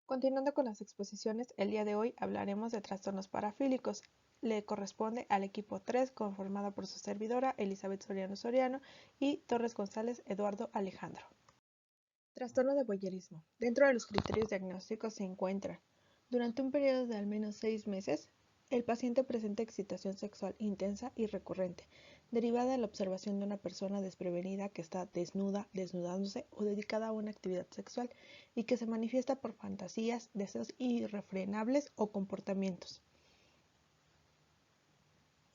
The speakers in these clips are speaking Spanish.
Continuando con las exposiciones, el día de hoy hablaremos de trastornos parafílicos. Le corresponde al equipo 3, conformado por su servidora Elizabeth Soriano Soriano y Torres González Eduardo Alejandro. Trastorno de voyerismo. Dentro de los criterios diagnósticos se encuentran: durante un periodo de al menos 6 meses, el paciente presenta excitación sexual intensa y recurrente, derivada de la observación de una persona desprevenida que está desnuda, desnudándose o dedicada a una actividad sexual y que se manifiesta por fantasías, deseos irrefrenables o comportamientos.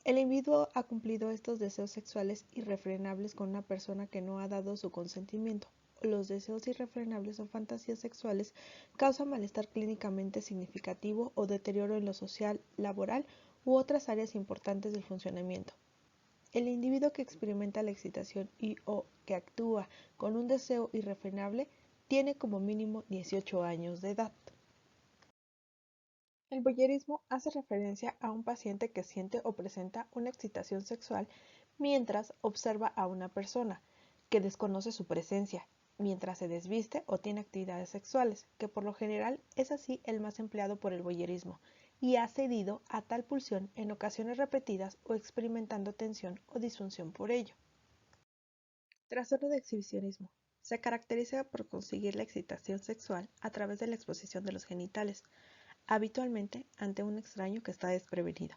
El individuo ha cumplido estos deseos sexuales irrefrenables con una persona que no ha dado su consentimiento. Los deseos irrefrenables o fantasías sexuales causan malestar clínicamente significativo o deterioro en lo social, laboral u otras áreas importantes del funcionamiento. El individuo que experimenta la excitación y/o que actúa con un deseo irrefrenable tiene como mínimo 18 años de edad. El voyerismo hace referencia a un paciente que siente o presenta una excitación sexual mientras observa a una persona, que desconoce su presencia, mientras se desviste o tiene actividades sexuales, que por lo general es así el más empleado por el voyerismo, y ha cedido a tal pulsión en ocasiones repetidas o experimentando tensión o disfunción por ello. Trastorno de exhibicionismo. Se caracteriza por conseguir la excitación sexual a través de la exposición de los genitales, habitualmente ante un extraño que está desprevenido.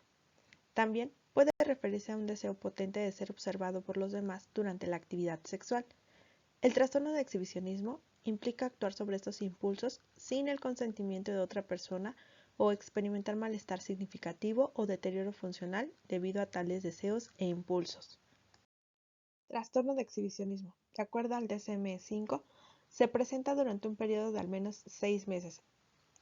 También puede referirse a un deseo potente de ser observado por los demás durante la actividad sexual. El trastorno de exhibicionismo implica actuar sobre estos impulsos sin el consentimiento de otra persona o experimentar malestar significativo o deterioro funcional debido a tales deseos e impulsos. Trastorno de exhibicionismo. De acuerdo al DSM-5, se presenta durante un periodo de al menos 6 meses.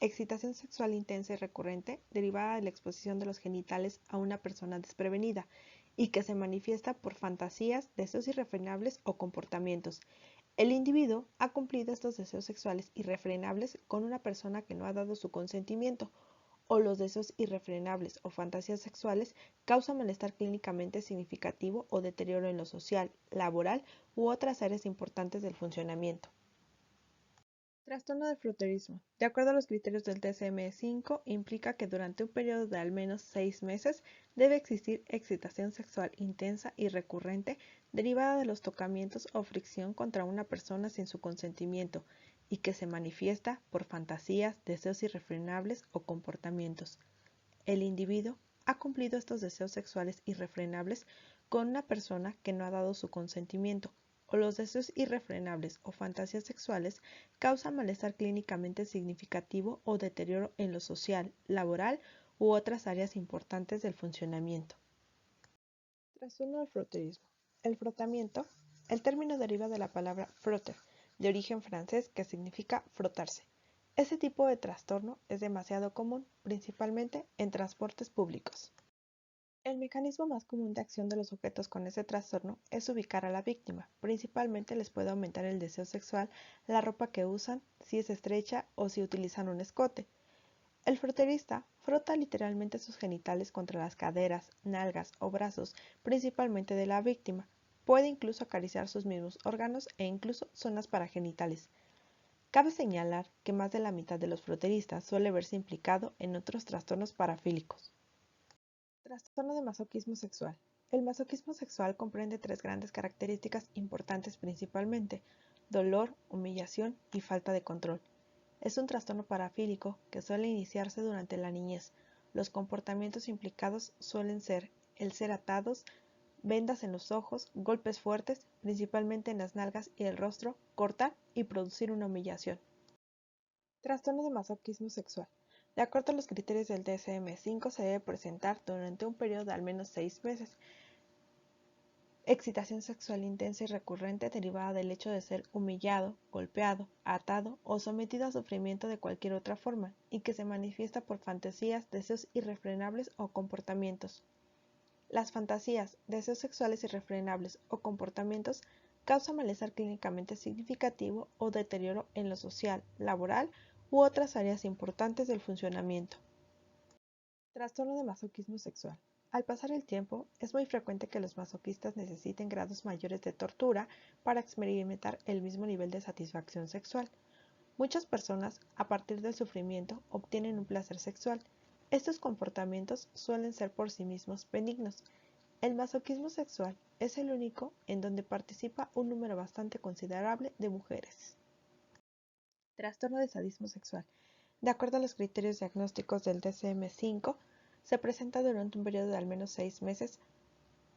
Excitación sexual intensa y recurrente derivada de la exposición de los genitales a una persona desprevenida y que se manifiesta por fantasías, deseos irrefrenables o comportamientos. El individuo ha cumplido estos deseos sexuales irrefrenables con una persona que no ha dado su consentimiento, o los deseos irrefrenables o fantasías sexuales causan malestar clínicamente significativo o deterioro en lo social, laboral u otras áreas importantes del funcionamiento. Trastorno de fruterismo. De acuerdo a los criterios del DSM-5, implica que durante un periodo de al menos 6 meses debe existir excitación sexual intensa y recurrente derivada de los tocamientos o fricción contra una persona sin su consentimiento y que se manifiesta por fantasías, deseos irrefrenables o comportamientos. El individuo ha cumplido estos deseos sexuales irrefrenables con una persona que no ha dado su consentimiento, o los deseos irrefrenables o fantasías sexuales causan malestar clínicamente significativo o deterioro en lo social, laboral u otras áreas importantes del funcionamiento. Trastorno del froterismo. El frotamiento. El término deriva de la palabra frotter, de origen francés, que significa frotarse. Este tipo de trastorno es demasiado común, principalmente en transportes públicos. El mecanismo más común de acción de los sujetos con este trastorno es ubicar a la víctima. Principalmente les puede aumentar el deseo sexual la ropa que usan, si es estrecha o si utilizan un escote. El froterista frota literalmente sus genitales contra las caderas, nalgas o brazos, principalmente de la víctima. Puede incluso acariciar sus mismos órganos e incluso zonas paragenitales. Cabe señalar que más de la mitad de los froteristas suele verse implicado en otros trastornos parafílicos. Trastorno de masoquismo sexual. El masoquismo sexual comprende 3 grandes características importantes principalmente: dolor, humillación y falta de control. Es un trastorno parafílico que suele iniciarse durante la niñez. Los comportamientos implicados suelen ser el ser atados, vendas en los ojos, golpes fuertes, principalmente en las nalgas y el rostro, cortar y producir una humillación. Trastorno de masoquismo sexual. De acuerdo a los criterios del DSM-5, se debe presentar durante un periodo de al menos 6 meses. Excitación sexual intensa y recurrente derivada del hecho de ser humillado, golpeado, atado o sometido a sufrimiento de cualquier otra forma y que se manifiesta por fantasías, deseos irrefrenables o comportamientos. Las fantasías, deseos sexuales irrefrenables o comportamientos causan malestar clínicamente significativo o deterioro en lo social, laboral u otras áreas importantes del funcionamiento. Trastorno de masoquismo sexual. Al pasar el tiempo, es muy frecuente que los masoquistas necesiten grados mayores de tortura para experimentar el mismo nivel de satisfacción sexual. Muchas personas, a partir del sufrimiento, obtienen un placer sexual. Estos comportamientos suelen ser por sí mismos benignos. El masoquismo sexual es el único en donde participa un número bastante considerable de mujeres. Trastorno de sadismo sexual. De acuerdo a los criterios diagnósticos del DSM-5, se presenta durante un periodo de al menos 6 meses,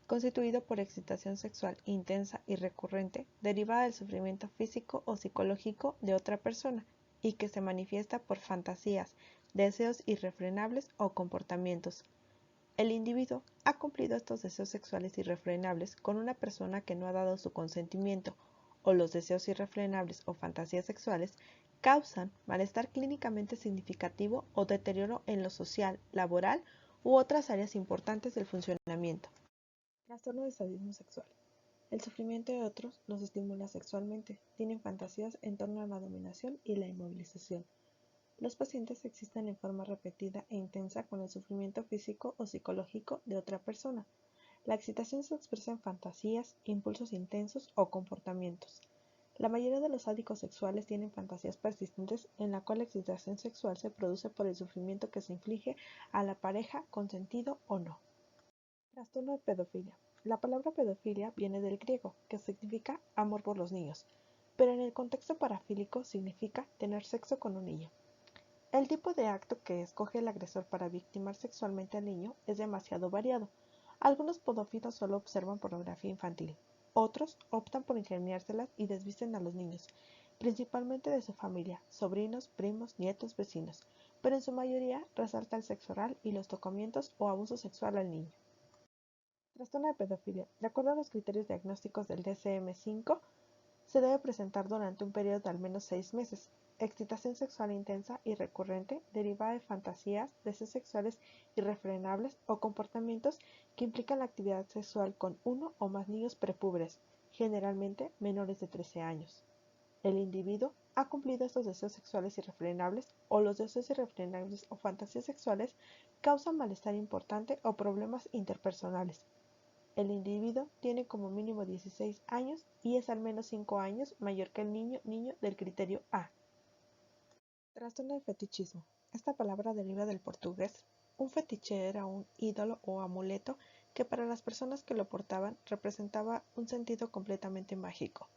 constituido por excitación sexual intensa y recurrente derivada del sufrimiento físico o psicológico de otra persona y que se manifiesta por fantasías, deseos irrefrenables o comportamientos. El individuo ha cumplido estos deseos sexuales irrefrenables con una persona que no ha dado su consentimiento, o los deseos irrefrenables o fantasías sexuales causan malestar clínicamente significativo o deterioro en lo social, laboral u otras áreas importantes del funcionamiento. Trastorno de sadismo sexual. El sufrimiento de otros los estimula sexualmente. Tienen fantasías en torno a la dominación y la inmovilización. Los pacientes se excitan en forma repetida e intensa con el sufrimiento físico o psicológico de otra persona. La excitación se expresa en fantasías, impulsos intensos o comportamientos. La mayoría de los sádicos sexuales tienen fantasías persistentes en la cual la excitación sexual se produce por el sufrimiento que se inflige a la pareja, consentido o no. Trastorno de pedofilia. La palabra pedofilia viene del griego, que significa amor por los niños, pero en el contexto parafílico significa tener sexo con un niño. El tipo de acto que escoge el agresor para victimar sexualmente al niño es demasiado variado. Algunos pedófilos solo observan pornografía infantil, otros optan por ingeniárselas y desvisten a los niños, principalmente de su familia, sobrinos, primos, nietos, vecinos, pero en su mayoría resalta el sexo oral y los tocamientos o abuso sexual al niño. Trastorno de pedofilia. De acuerdo a los criterios diagnósticos del DSM-5, se debe presentar durante un periodo de al menos 6 meses. Excitación sexual intensa y recurrente derivada de fantasías, deseos sexuales irrefrenables o comportamientos que implican la actividad sexual con uno o más niños prepúberes, generalmente menores de 13 años. El individuo ha cumplido estos deseos sexuales irrefrenables o los deseos irrefrenables o fantasías sexuales causan malestar importante o problemas interpersonales. El individuo tiene como mínimo 16 años y es al menos 5 años mayor que el niño del criterio A. Trastorno de fetichismo. Esta palabra deriva del portugués. Un fetiche era un ídolo o amuleto que para las personas que lo portaban representaba un sentido completamente mágico.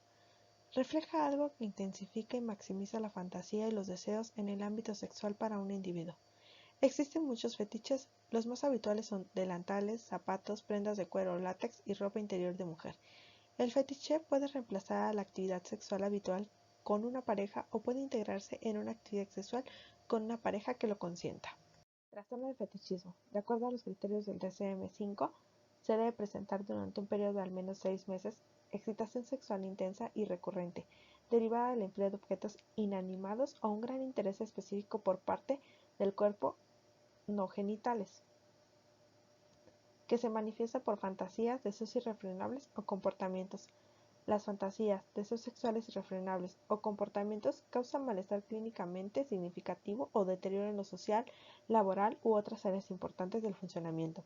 Refleja algo que intensifica y maximiza la fantasía y los deseos en el ámbito sexual para un individuo. Existen muchos fetiches, los más habituales son delantales, zapatos, prendas de cuero o látex y ropa interior de mujer. El fetiche puede reemplazar a la actividad sexual habitual con una pareja o puede integrarse en una actividad sexual con una pareja que lo consienta. Trastorno de fetichismo. De acuerdo a los criterios del DSM-5, se debe presentar durante un periodo de al menos 6 meses excitación sexual intensa y recurrente, derivada del empleo de objetos inanimados o un gran interés específico por parte del cuerpo no genitales, que se manifiesta por fantasías, deseos irrefrenables o comportamientos. Las fantasías, deseos sexuales irrefrenables o comportamientos causan malestar clínicamente significativo o deterioro en lo social, laboral u otras áreas importantes del funcionamiento.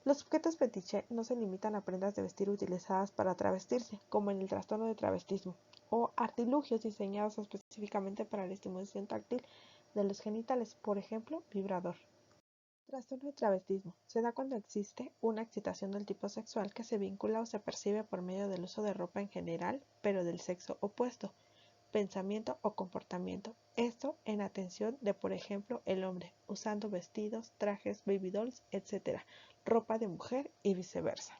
Los objetos fetiche no se limitan a prendas de vestir utilizadas para travestirse, como en el trastorno de travestismo, o artilugios diseñados específicamente para la estimulación táctil de los genitales, por ejemplo, vibrador. Trastorno de travestismo. Se da cuando existe una excitación del tipo sexual que se vincula o se percibe por medio del uso de ropa en general, pero del sexo opuesto, pensamiento o comportamiento. Esto en atención de, por ejemplo, el hombre, usando vestidos, trajes, baby dolls, etc., ropa de mujer y viceversa.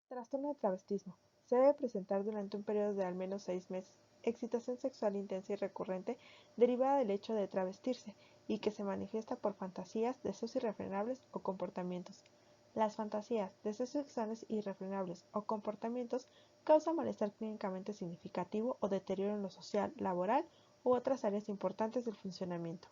Trastorno de travestismo. Se debe presentar durante un periodo de al menos 6 meses. Excitación sexual intensa y recurrente derivada del hecho de travestirse y que se manifiesta por fantasías, deseos irrefrenables o comportamientos. Las fantasías, deseos sexuales irrefrenables o comportamientos causan malestar clínicamente significativo o deterioro en lo social, laboral u otras áreas importantes del funcionamiento.